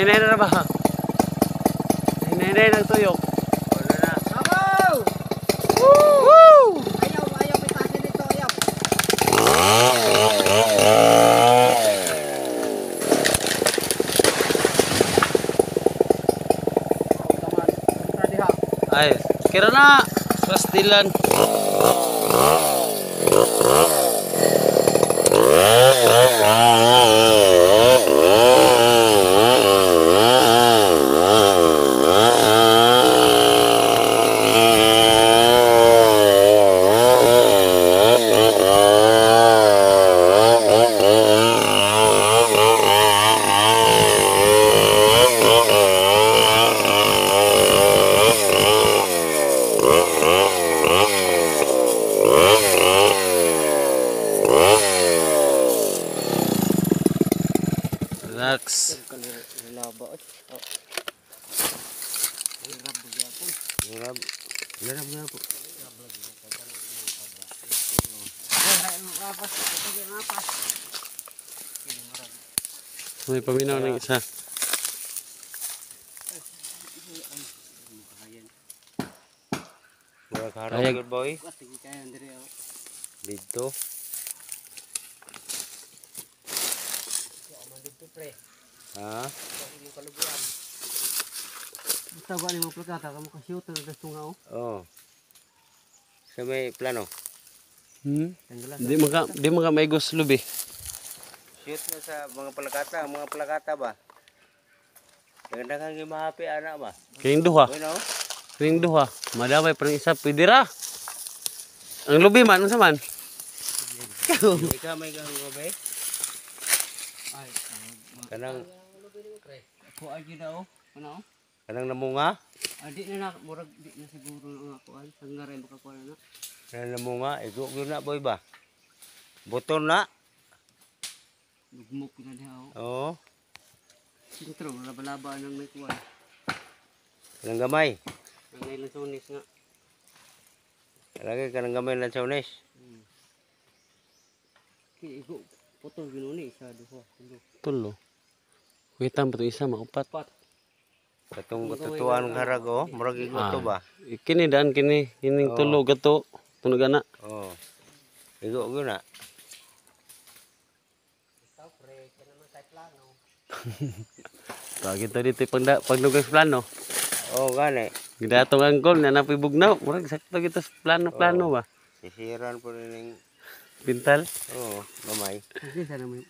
Hinay na ba? Hinay ng tuyok. Wala na. Sabaw! Woo! Ayaw, may tasin nito, ayaw. Ay, kira na. Pastilan. Relax. May paminaw ng isa. Kaya good boy. Dito. Ha? Basta ba ni mo plakata kamu ka-shoot na tungaw? Oh. Sa may plano. Di maka may guslo be. Shoot na sa mga plakata ba? Ganda kang gimahapi anak ba? Kayong duha. Bueno. Kayong duha. Madamay pa rin isa. Pwede ra. Ang lubi man. Ano sa man? Ikaw may kang gabi? Ay, Kanang ako ay gina ano? kanang namunga? Di na murag di na siguro ang ako ay sangaray makakuha na. Kanang namunga, igo gyud na boy ba? Buton na. Lugmok na diha. Oo. Siguro laba-laba nang may kuha. Kanang gamay. Ang ilang sunis nga. Lagi kanang gamay lang sa unis. Igo putol ginuni isa duha. Tulo. Kuitan pa ito isa. Maupat. Katong katutuan ng harag oh. Murag igo to ba? Kini daan kini. Kining tulo gato. Tunog na. Oo. Igo gyud na. Lagi to dito pagdugas plano. Oh, gani. Gidatong anggol na napibugnaw. Murag sakto kita sa plano-plano ba. Sisiran po rin yung, Pintal. oo, gamay. Kasi sana may